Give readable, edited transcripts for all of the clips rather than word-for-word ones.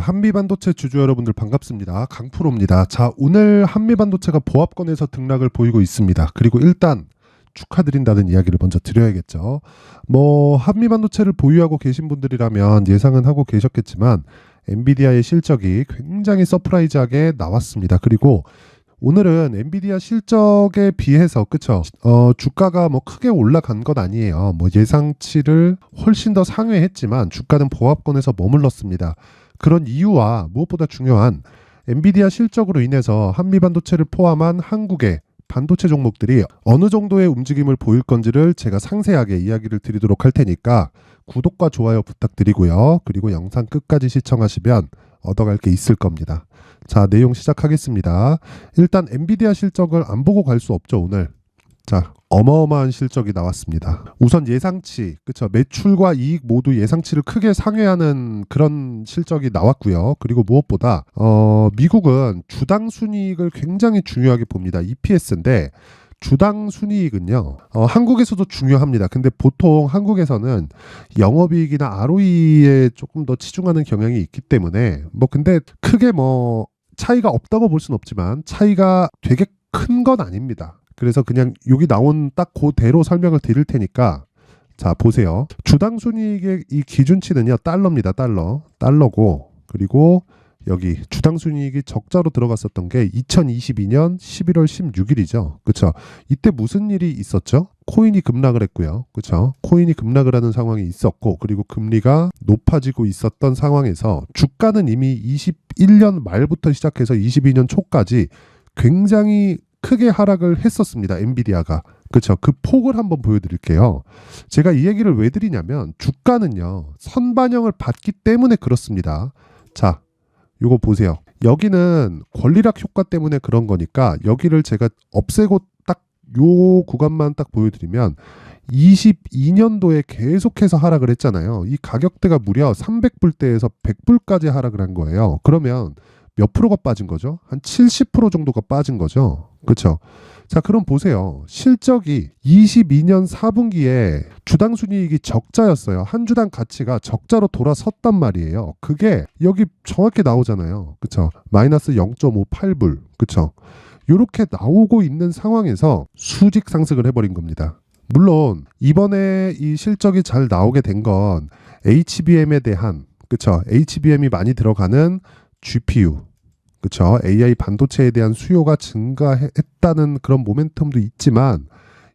한미반도체 주주 여러분들 반갑습니다. 강프로입니다. 자, 오늘 한미반도체가 보합권에서 등락을 보이고 있습니다. 그리고 일단 축하드린다는 이야기를 먼저 드려야겠죠. 한미반도체를 보유하고 계신 분들이라면 예상은 하고 계셨겠지만 엔비디아의 실적이 굉장히 서프라이즈하게 나왔습니다. 그리고 오늘은 엔비디아 실적에 비해서 그쵸? 주가가 크게 올라간 건 아니에요. 예상치를 훨씬 더 상회했지만 주가는 보합권에서 머물렀습니다. 그런 이유와 무엇보다 중요한 엔비디아 실적으로 인해서 한미반도체를 포함한 한국의 반도체 종목들이 어느 정도의 움직임을 보일 건지를 제가 상세하게 이야기를 드리도록 할 테니까 구독과 좋아요 부탁드리고요. 그리고 영상 끝까지 시청하시면 얻어갈 게 있을 겁니다. 자, 내용 시작하겠습니다. 일단 엔비디아 실적을 안 보고 갈 수 없죠, 오늘. 자, 어마어마한 실적이 나왔습니다. 우선 예상치, 그쵸? 매출과 이익 모두 예상치를 크게 상회하는 그런 실적이 나왔고요. 그리고 무엇보다 미국은 주당 순이익을 굉장히 중요하게 봅니다. EPS인데 주당 순이익은요, 한국에서도 중요합니다. 근데 보통 한국에서는 영업이익이나 ROE에 조금 더 치중하는 경향이 있기 때문에 근데 크게 차이가 없다고 볼 수는 없지만 차이가 되게 큰 건 아닙니다. 그래서 그냥 여기 나온 딱 그대로 설명을 드릴 테니까 자, 보세요. 주당 순이익의 이 기준치는요, 달러입니다. 달러고, 그리고 여기 주당 순이익이 적자로 들어갔었던 게 2022년 11월 16일이죠. 그쵸? 이때 무슨 일이 있었죠? 코인이 급락을 했고요. 그쵸? 코인이 급락을 하는 상황이 있었고, 그리고 금리가 높아지고 있었던 상황에서 주가는 이미 21년 말부터 시작해서 22년 초까지 굉장히 크게 하락을 했었습니다. 엔비디아가. 그쵸? 그 폭을 한번 보여드릴게요. 제가 이 얘기를 왜 드리냐면 주가는요, 선반영을 받기 때문에 그렇습니다. 자, 요거 보세요. 여기는 권리락 효과 때문에 그런 거니까 여기를 제가 없애고 딱 요 구간만 딱 보여드리면 22년도에 계속해서 하락을 했잖아요. 이 가격대가 무려 300불대에서 100불까지 하락을 한 거예요. 그러면 몇 프로가 빠진 거죠? 한 70% 정도가 빠진 거죠. 그렇죠? 자, 그럼 보세요. 실적이 22년 4분기에 주당 순이익이 적자였어요. 한 주당 가치가 적자로 돌아섰단 말이에요. 그게 여기 정확히 나오잖아요. 그렇죠? 마이너스 0.58불. 그렇죠? 이렇게 나오고 있는 상황에서 수직 상승을 해버린 겁니다. 물론 이번에 이 실적이 잘 나오게 된 건 HBM에 대한, 그렇죠? HBM이 많이 들어가는 GPU, 그쵸? AI 반도체에 대한 수요가 증가했다는 그런 모멘텀도 있지만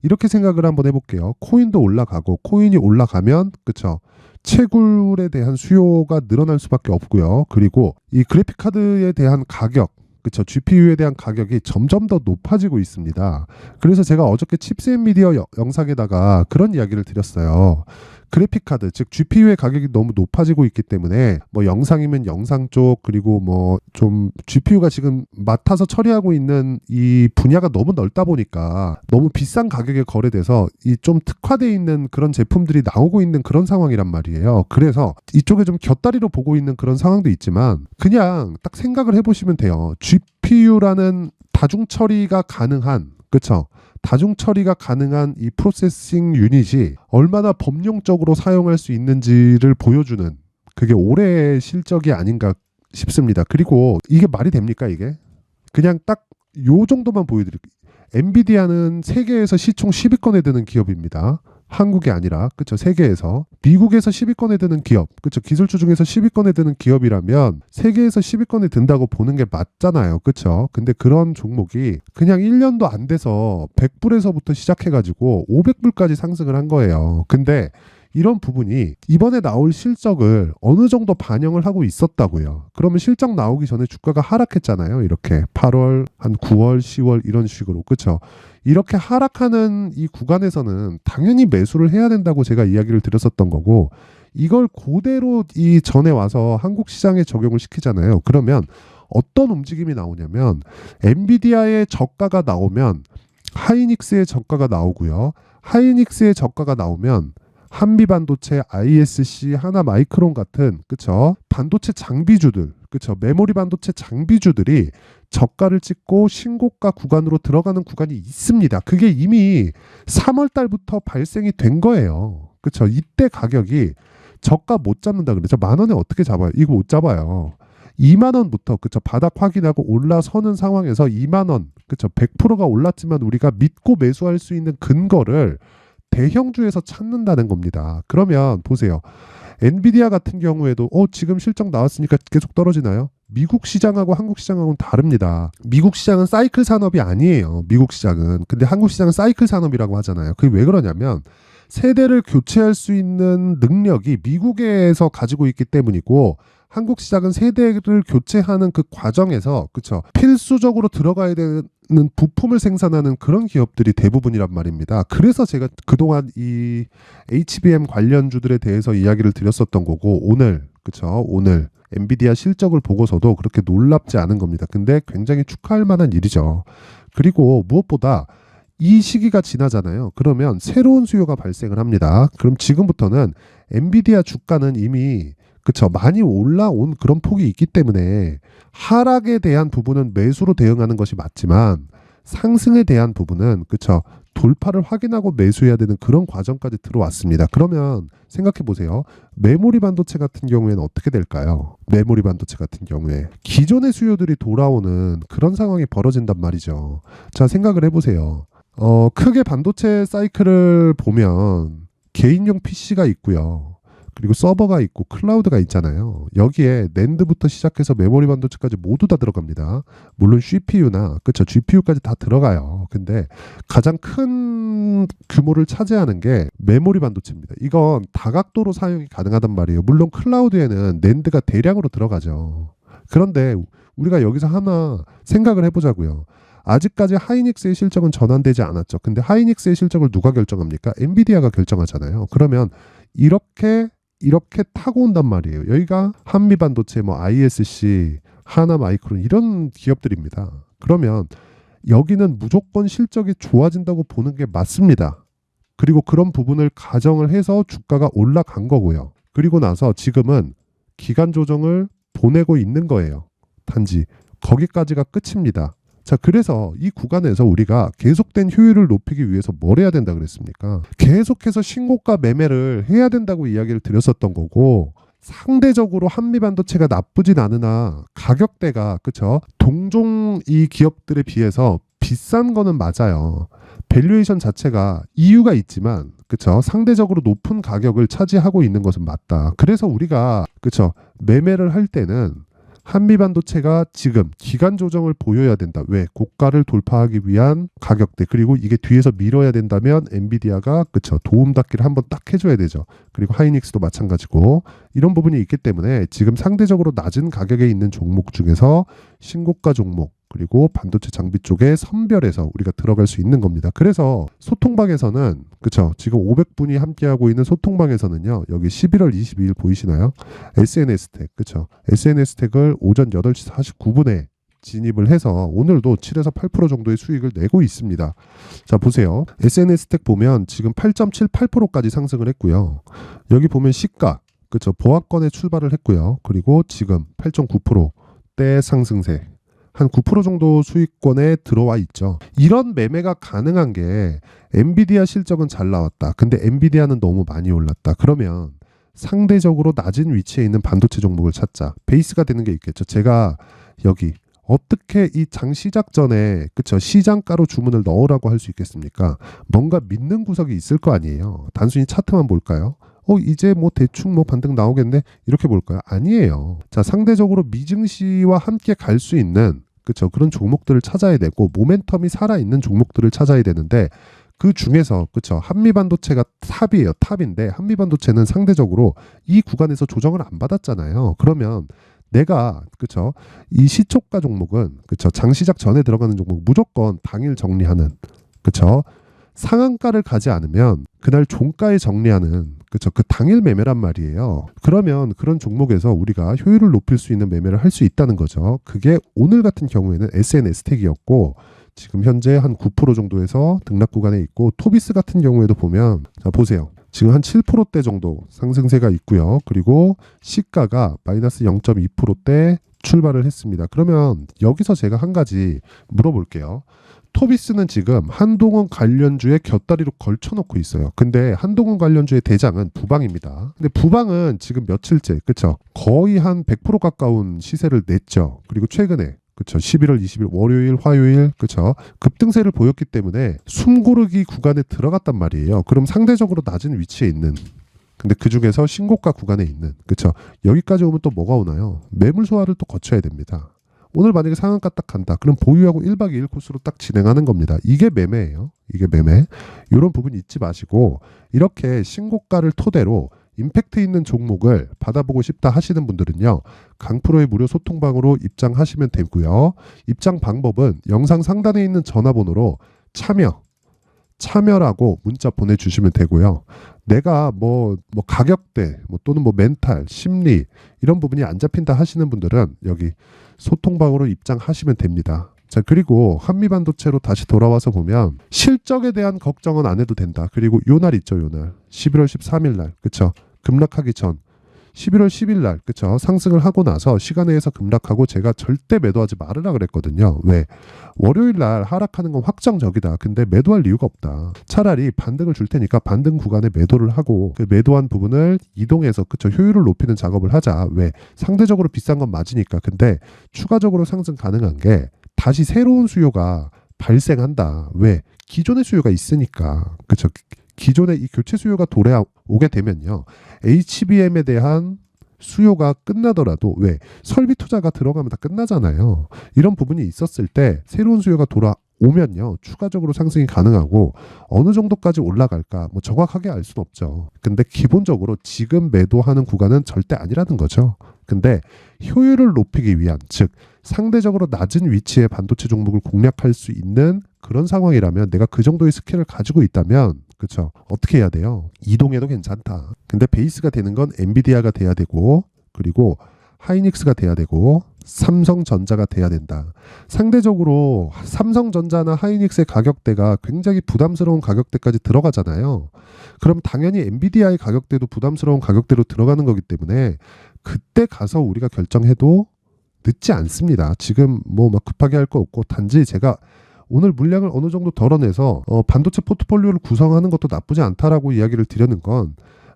이렇게 생각을 한번 해볼게요. 코인도 올라가고 코인이 올라가면 그쵸? 채굴에 대한 수요가 늘어날 수밖에 없고요. 그리고 이 그래픽 카드에 대한 가격, 그쵸? GPU에 대한 가격이 점점 더 높아지고 있습니다. 그래서 제가 어저께 칩스앤미디어 영상에다가 그런 이야기를 드렸어요. 그래픽 카드, 즉 GPU의 가격이 너무 높아지고 있기 때문에 영상이면 영상 쪽, 그리고 좀 GPU가 지금 맡아서 처리하고 있는 이 분야가 너무 넓다 보니까 너무 비싼 가격에 거래돼서 이 좀 특화되어 있는 그런 제품들이 나오고 있는 그런 상황이란 말이에요. 그래서 이쪽에 좀 곁다리로 보고 있는 그런 상황도 있지만 그냥 딱 생각을 해보시면 돼요. GPU라는 다중 처리가 가능한, 그쵸? 다중 처리가 가능한 이 프로세싱 유닛이 얼마나 범용적으로 사용할 수 있는지를 보여주는 그게 올해의 실적이 아닌가 싶습니다. 그리고 이게 말이 됩니까, 이게? 그냥 딱 요 정도만 보여드릴게요. 엔비디아는 세계에서 시총 10위권에 드는 기업입니다. 한국이 아니라, 그쵸? 세계에서. 미국에서 10위권에 드는 기업, 그쵸? 기술주 중에서 10위권에 드는 기업이라면 세계에서 10위권에 든다고 보는 게 맞잖아요. 그쵸? 근데 그런 종목이 그냥 1년도 안 돼서 100불에서부터 시작해가지고 500불까지 상승을 한 거예요. 근데 이런 부분이 이번에 나올 실적을 어느 정도 반영을 하고 있었다고요. 그러면 실적 나오기 전에 주가가 하락했잖아요. 이렇게 8월, 한 9월, 10월 이런 식으로. 그쵸? 이렇게 하락하는 이 구간에서는 당연히 매수를 해야 된다고 제가 이야기를 드렸었던 거고, 이걸 그대로 이 전에 와서 한국 시장에 적용을 시키잖아요. 그러면 어떤 움직임이 나오냐면 엔비디아의 저가가 나오면 하이닉스의 저가가 나오고요. 하이닉스의 저가가 나오면 한미반도체, ISC, 하나마이크론 같은, 그쵸? 반도체 장비주들, 그쵸? 메모리 반도체 장비주들이 저가를 찍고 신고가 구간으로 들어가는 구간이 있습니다. 그게 이미 3월 달부터 발생이 된 거예요. 그쵸? 이때 가격이 저가 못 잡는다 그랬죠. 10,000원에 어떻게 잡아요? 이거 못 잡아요. 2만 원부터 그쵸 바닥 확인하고 올라서는 상황에서 2만 원 그쵸 100%가 올랐지만 우리가 믿고 매수할 수 있는 근거를 대형주에서 찾는다는 겁니다. 그러면 보세요. 엔비디아 같은 경우에도 지금 실적 나왔으니까 계속 떨어지나요? 미국 시장하고 한국 시장하고는 다릅니다. 미국 시장은 사이클 산업이 아니에요. 미국 시장은. 근데 한국 시장은 사이클 산업이라고 하잖아요. 그게 왜 그러냐면 세대를 교체할 수 있는 능력이 미국에서 가지고 있기 때문이고 한국 시장은 세대를 교체하는 그 과정에서 그쵸 필수적으로 들어가야 되는 부품을 생산하는 그런 기업들이 대부분이란 말입니다. 그래서 제가 그동안 이 HBM 관련주들에 대해서 이야기를 드렸었던 거고 오늘 엔비디아 실적을 보고서도 그렇게 놀랍지 않은 겁니다. 근데 굉장히 축하할 만한 일이죠. 그리고 무엇보다 이 시기가 지나잖아요. 그러면 새로운 수요가 발생을 합니다. 그럼 지금부터는 엔비디아 주가는 이미 많이 올라온 그런 폭이 있기 때문에 하락에 대한 부분은 매수로 대응하는 것이 맞지만 상승에 대한 부분은 돌파를 확인하고 매수해야 되는 그런 과정까지 들어왔습니다. 그러면 생각해 보세요. 메모리 반도체 같은 경우에는 어떻게 될까요? 메모리 반도체 같은 경우에 기존의 수요들이 돌아오는 그런 상황이 벌어진단 말이죠. 자, 생각을 해보세요. 크게 반도체 사이클을 보면 개인용 PC가 있고요. 그리고 서버가 있고 클라우드가 있잖아요. 여기에 낸드부터 시작해서 메모리 반도체까지 모두 다 들어갑니다. 물론 CPU나 GPU까지 다 들어가요. 근데 가장 큰 규모를 차지하는 게 메모리 반도체입니다. 이건 다각도로 사용이 가능하단 말이에요. 물론 클라우드에는 낸드가 대량으로 들어가죠. 그런데 우리가 여기서 하나 생각을 해보자고요. 아직까지 하이닉스의 실적은 전환되지 않았죠. 근데 하이닉스의 실적을 누가 결정합니까? 엔비디아가 결정하잖아요. 그러면 이렇게 타고 온단 말이에요. 여기가 한미반도체, ISC, 하나마이크론 이런 기업들입니다. 그러면 여기는 무조건 실적이 좋아진다고 보는 게 맞습니다. 그리고 그런 부분을 가정을 해서 주가가 올라간 거고요. 그리고 나서 지금은 기간 조정을 보내고 있는 거예요. 단지 거기까지가 끝입니다. 자, 그래서 이 구간에서 우리가 계속된 효율을 높이기 위해서 뭘 해야 된다 그랬습니까? 계속해서 신고가 매매를 해야 된다고 이야기를 드렸었던 거고 상대적으로 한미반도체가 나쁘진 않으나 가격대가 동종 이 기업들에 비해서 비싼 거는 맞아요. 밸류에이션 자체가 이유가 있지만 상대적으로 높은 가격을 차지하고 있는 것은 맞다. 그래서 우리가 매매를 할 때는 한미반도체가 지금 기간 조정을 보여야 된다. 왜? 고가를 돌파하기 위한 가격대. 그리고 이게 뒤에서 밀어야 된다면 엔비디아가 도움닫기를 한번 딱 해줘야 되죠. 그리고 하이닉스도 마찬가지고 이런 부분이 있기 때문에 지금 상대적으로 낮은 가격에 있는 종목 중에서 신고가 종목 그리고 반도체 장비 쪽에 선별해서 우리가 들어갈 수 있는 겁니다. 그래서 소통방에서는 지금 500분이 함께하고 있는 소통방에서는요. 여기 11월 22일 보이시나요? SNS택 SNS택을 오전 8시 49분에 진입을 해서 오늘도 7에서 8% 정도의 수익을 내고 있습니다. 자, 보세요. SNS택 보면 지금 8.78%까지 상승을 했고요. 여기 보면 시가 보합권에 출발을 했고요. 그리고 지금 8.9%대 상승세 한 9% 정도 수익권에 들어와 있죠. 이런 매매가 가능한 게 엔비디아 실적은 잘 나왔다. 근데 엔비디아는 너무 많이 올랐다. 그러면 상대적으로 낮은 위치에 있는 반도체 종목을 찾자. 베이스가 되는 게 있겠죠. 제가 여기 어떻게 이 장 시작 전에 시장가로 주문을 넣으라고 할 수 있겠습니까? 뭔가 믿는 구석이 있을 거 아니에요. 단순히 차트만 볼까요? 이제 대충 반등 나오겠네 이렇게 볼까요? 아니에요. 자, 상대적으로 미증시와 함께 갈 수 있는 그런 종목들을 찾아야 되고 모멘텀이 살아있는 종목들을 찾아야 되는데 그 중에서 한미반도체가 탑이에요. 탑인데 한미반도체는 상대적으로 이 구간에서 조정을 안 받았잖아요. 그러면 내가 이 시초가 종목은 장 시작 전에 들어가는 종목 무조건 당일 정리하는 상한가를 가지 않으면 그날 종가에 정리하는 그 당일 매매란 말이에요. 그러면 그런 종목에서 우리가 효율을 높일 수 있는 매매를 할 수 있다는 거죠. 그게 오늘 같은 경우에는 SNS택이었고 지금 현재 한 9% 정도에서 등락 구간에 있고 토비스 같은 경우에도 보면 자 보세요. 지금 한 7%대 정도 상승세가 있고요. 그리고 시가가 마이너스 0.2%대 출발을 했습니다. 그러면 여기서 제가 한 가지 물어볼게요. 토비스는 지금 한동훈 관련주에 곁다리로 걸쳐놓고 있어요. 근데 한동훈 관련주의 대장은 부방입니다. 근데 부방은 지금 며칠째, 그쵸? 거의 한 100% 가까운 시세를 냈죠. 그리고 최근에 그쵸, 11월 20일 월요일, 화요일, 그쵸, 급등세를 보였기 때문에 숨고르기 구간에 들어갔단 말이에요. 그럼 상대적으로 낮은 위치에 있는, 근데 그 중에서 신고가 구간에 있는, 그쵸, 여기까지 오면 또 뭐가 오나요? 매물 소화를 또 거쳐야 됩니다. 오늘 만약에 상한가 딱 간다, 그럼 보유하고 1박 2일 코스로 딱 진행하는 겁니다. 이게 매매예요. 이게 매매. 이런 부분 잊지 마시고, 이렇게 신고가를 토대로 임팩트 있는 종목을 받아보고 싶다 하시는 분들은요, 강프로의 무료 소통방으로 입장하시면 되고요. 입장 방법은 영상 상단에 있는 전화번호로 참여라고 문자 보내주시면 되고요. 내가 뭐 가격대 또는 뭐 멘탈, 심리 이런 부분이 안 잡힌다 하시는 분들은 여기 소통방으로 입장하시면 됩니다. 자, 그리고 한미반도체로 다시 돌아와서 보면 실적에 대한 걱정은 안 해도 된다. 그리고 요 날 있죠, 요 날. 11월 13일 날, 그쵸? 급락하기 전 11월 10일 날, 그쵸? 상승을 하고 나서 시간에서 급락하고 제가 절대 매도하지 말으라 그랬거든요. 왜? 월요일 날 하락하는 건 확정적이다. 근데 매도할 이유가 없다. 차라리 반등을 줄 테니까 반등 구간에 매도를 하고 그 매도한 부분을 이동해서, 그쵸, 효율을 높이는 작업을 하자. 왜? 상대적으로 비싼 건 맞으니까. 근데 추가적으로 상승 가능한 게 다시 새로운 수요가 발생한다. 왜? 기존의 수요가 있으니까. 그쵸? 기존의 이 교체 수요가 돌아오게 되면요, HBM에 대한 수요가 끝나더라도, 왜? 설비 투자가 들어가면 다 끝나잖아요. 이런 부분이 있었을 때 새로운 수요가 돌아오면요, 추가적으로 상승이 가능하고, 어느 정도까지 올라갈까 뭐 정확하게 알 수는 없죠. 근데 기본적으로 지금 매도하는 구간은 절대 아니라는 거죠. 근데 효율을 높이기 위한, 즉 상대적으로 낮은 위치의 반도체 종목을 공략할 수 있는 그런 상황이라면, 내가 그 정도의 스킬을 가지고 있다면, 그쵸, 어떻게 해야 돼요? 이동해도 괜찮다. 근데 베이스가 되는 건 엔비디아가 돼야 되고, 그리고 하이닉스가 돼야 되고, 삼성전자가 돼야 된다. 상대적으로 삼성전자나 하이닉스의 가격대가 굉장히 부담스러운 가격대까지 들어가잖아요. 그럼 당연히 엔비디아의 가격대도 부담스러운 가격대로 들어가는 거기 때문에 그때 가서 우리가 결정해도 늦지 않습니다. 지금 뭐 막 급하게 할 거 없고, 단지 제가 오늘 물량을 어느 정도 덜어내서 반도체 포트폴리오를 구성하는 것도 나쁘지 않다라고 이야기를 드리는 건,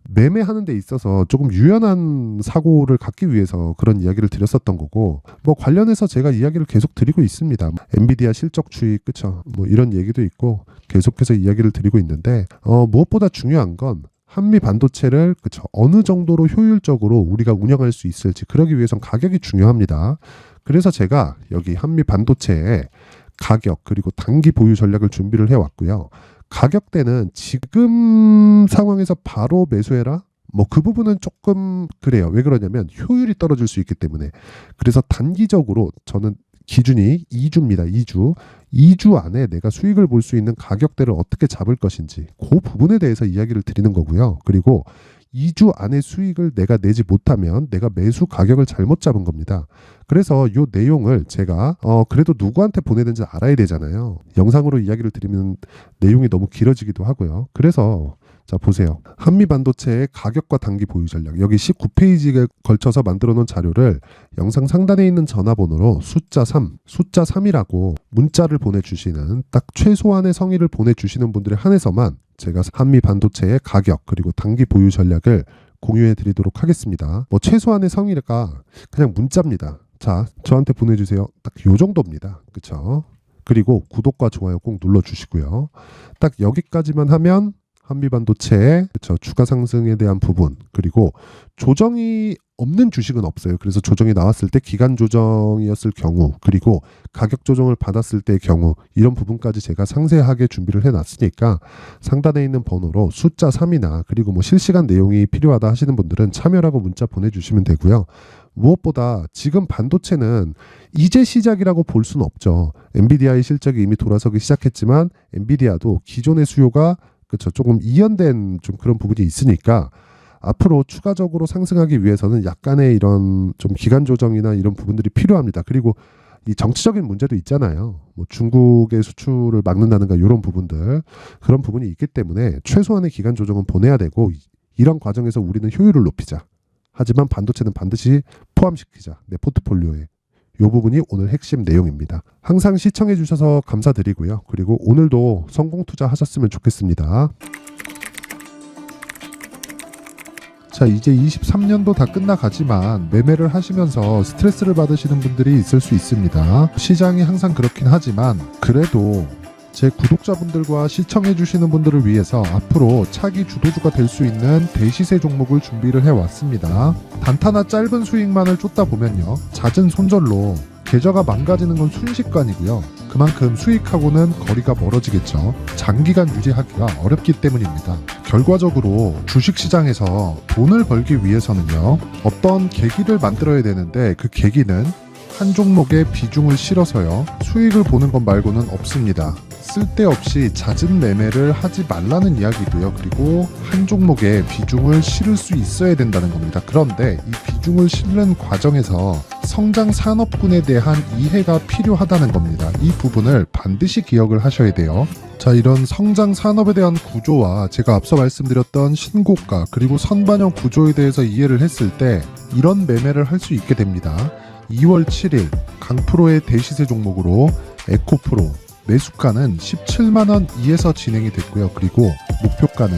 매매하는 데 있어서 조금 유연한 사고를 갖기 위해서 그런 이야기를 드렸었던 거고, 뭐 관련해서 제가 이야기를 계속 드리고 있습니다. 엔비디아 실적 추이, 그쵸, 뭐 이런 얘기도 있고 계속해서 이야기를 드리고 있는데, 무엇보다 중요한 건 한미 반도체를, 그쵸, 어느 정도로 효율적으로 우리가 운영할 수 있을지, 그러기 위해선 가격이 중요합니다. 그래서 제가 여기 한미 반도체에 가격 그리고 단기 보유 전략을 준비를 해왔고요. 가격대는 지금 상황에서 바로 매수해라? 뭐 그 부분은 조금 그래요. 왜 그러냐면 효율이 떨어질 수 있기 때문에. 그래서 단기적으로 저는 기준이 2주입니다. 2주 안에 내가 수익을 볼 수 있는 가격대를 어떻게 잡을 것인지, 그 부분에 대해서 이야기를 드리는 거고요. 그리고 2주 안에 수익을 내가 내지 못하면 내가 매수 가격을 잘못 잡은 겁니다. 그래서 이 내용을 제가 그래도 누구한테 보내야 되는지 알아야 되잖아요. 영상으로 이야기를 드리면 내용이 너무 길어지기도 하고요. 그래서 자, 보세요. 한미반도체의 가격과 단기 보유 전략, 여기 19페이지에 걸쳐서 만들어 놓은 자료를 영상 상단에 있는 전화번호로 숫자 3이라고 문자를 보내주시는, 딱 최소한의 성의를 보내주시는 분들에 한해서만 제가 한미반도체의 가격 그리고 단기 보유 전략을 공유해 드리도록 하겠습니다. 뭐 최소한의 성의가 그냥 문자입니다. 자, 저한테 보내주세요. 딱 요 정도입니다. 그쵸? 그리고 구독과 좋아요 꼭 눌러주시고요. 딱 여기까지만 하면 한미반도체의, 그쵸, 추가 상승에 대한 부분, 그리고 조정이 없는 주식은 없어요. 그래서 조정이 나왔을 때 기간 조정이었을 경우, 그리고 가격 조정을 받았을 때의 경우, 이런 부분까지 제가 상세하게 준비를 해놨으니까 상단에 있는 번호로 숫자 3이나, 그리고 뭐 실시간 내용이 필요하다 하시는 분들은 참여라고 문자 보내주시면 되고요. 무엇보다 지금 반도체는 이제 시작이라고 볼 수는 없죠. 엔비디아의 실적이 이미 돌아서기 시작했지만 엔비디아도 기존의 수요가, 그렇죠, 조금 이연된 좀 그런 부분이 있으니까 앞으로 추가적으로 상승하기 위해서는 약간의 이런 좀 기간 조정이나 이런 부분들이 필요합니다. 그리고 이 정치적인 문제도 있잖아요. 뭐 중국의 수출을 막는다든가 이런 부분들, 그런 부분이 있기 때문에 최소한의 기간 조정은 보내야 되고, 이런 과정에서 우리는 효율을 높이자. 하지만 반도체는 반드시 포함시키자, 내 포트폴리오에. 이 부분이 오늘 핵심 내용입니다. 항상 시청해 주셔서 감사드리고요. 그리고 오늘도 성공 투자하셨으면 좋겠습니다. 자, 이제 23년도 다 끝나가지만 매매를 하시면서 스트레스를 받으시는 분들이 있을 수 있습니다. 시장이 항상 그렇긴 하지만 그래도 제 구독자분들과 시청해주시는 분들을 위해서 앞으로 차기 주도주가 될 수 있는 대시세 종목을 준비를 해왔습니다. 단타나 짧은 수익만을 쫓다 보면요, 잦은 손절로 계좌가 망가지는 건 순식간이고요. 그만큼 수익하고는 거리가 멀어지겠죠. 장기간 유지하기가 어렵기 때문입니다. 결과적으로 주식시장에서 돈을 벌기 위해서는요, 어떤 계기를 만들어야 되는데 그 계기는 한 종목에 비중을 실어서요, 수익을 보는 것 말고는 없습니다. 쓸데없이 잦은 매매를 하지 말라는 이야기고요. 그리고 한 종목에 비중을 실을 수 있어야 된다는 겁니다. 그런데 이 비중을 실는 과정에서 성장 산업군에 대한 이해가 필요하다는 겁니다. 이 부분을 반드시 기억을 하셔야 돼요. 자, 이런 성장 산업에 대한 구조와 제가 앞서 말씀드렸던 신고가 그리고 선반영 구조에 대해서 이해를 했을 때 이런 매매를 할 수 있게 됩니다. 2월 7일 강프로의 대시세 종목으로 에코프로 매수가는 17만원 이에서 진행이 됐고요. 그리고 목표가는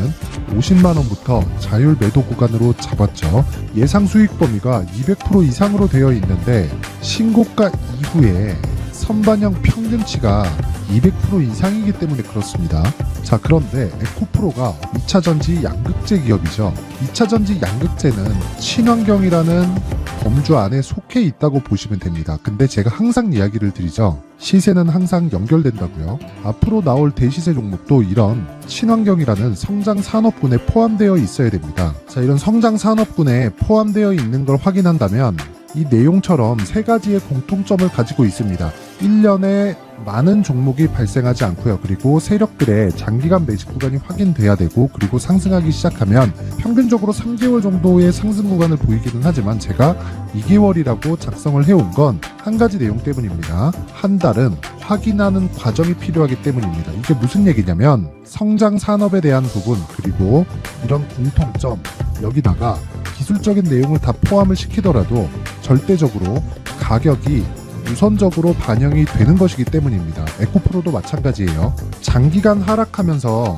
50만원부터 자율 매도 구간으로 잡았죠. 예상 수익 범위가 200% 이상으로 되어 있는데 신고가 이후에 선반영 평균치가 200% 이상이기 때문에 그렇습니다. 자, 그런데 에코프로가 2차전지 양극재 기업이죠. 2차전지 양극재는 친환경이라는 범주 안에 속해 있다고 보시면 됩니다. 근데 제가 항상 이야기를 드리죠. 시세는 항상 연결된다고요. 앞으로 나올 대시세 종목도 이런 친환경이라는 성장 산업군에 포함되어 있어야 됩니다. 자, 이런 성장 산업군에 포함되어 있는 걸 확인한다면 이 내용처럼 세 가지의 공통점을 가지고 있습니다. 1년에 많은 종목이 발생하지 않고요. 그리고 세력들의 장기간 매집 구간이 확인돼야 되고, 그리고 상승하기 시작하면 평균적으로 3개월 정도의 상승 구간을 보이기는 하지만 제가 2개월이라고 작성을 해온 건 한 가지 내용 때문입니다. 한 달은 확인하는 과정이 필요하기 때문입니다. 이게 무슨 얘기냐면 성장 산업에 대한 부분 그리고 이런 공통점, 여기다가 기술적인 내용을 다 포함을 시키더라도 절대적으로 가격이 우선적으로 반영이 되는 것이기 때문입니다. 에코프로도 마찬가지예요. 장기간 하락하면서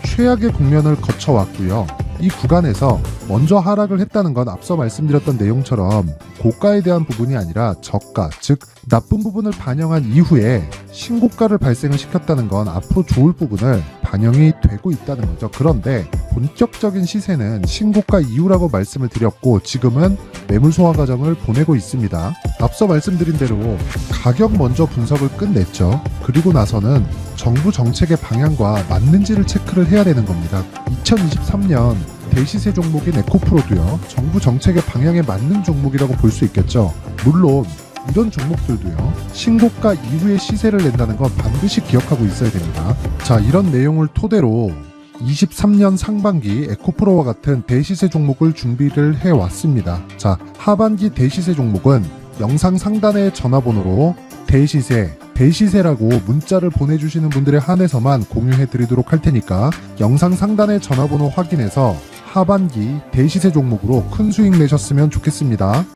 최악의 국면을 거쳐왔고요. 이 구간에서 먼저 하락을 했다는 건 앞서 말씀드렸던 내용처럼 고가에 대한 부분이 아니라 저가, 즉 나쁜 부분을 반영한 이후에 신고가를 발생을 시켰다는 건 앞으로 좋을 부분을 반영이 되고 있다는 거죠. 그런데 본격적인 시세는 신고가 이후라고 말씀을 드렸고 지금은 매물 소화 과정을 보내고 있습니다. 앞서 말씀드린 대로 가격 먼저 분석을 끝냈죠. 그리고 나서는 정부 정책의 방향과 맞는지를 체크를 해야 되는 겁니다. 2023년 대시세 종목인 에코프로도요, 정부 정책의 방향에 맞는 종목이라고 볼 수 있겠죠. 물론 이런 종목들도요, 신고가 이후에 시세를 낸다는 건 반드시 기억하고 있어야 됩니다. 자, 이런 내용을 토대로 23년 상반기 에코프로와 같은 대시세 종목을 준비를 해왔습니다. 자, 하반기 대시세 종목은 영상 상단의 전화번호로 대시세라고 문자를 보내주시는 분들에 한해서만 공유해드리도록 할 테니까 영상 상단의 전화번호 확인해서 하반기 대시세 종목으로 큰 수익 내셨으면 좋겠습니다.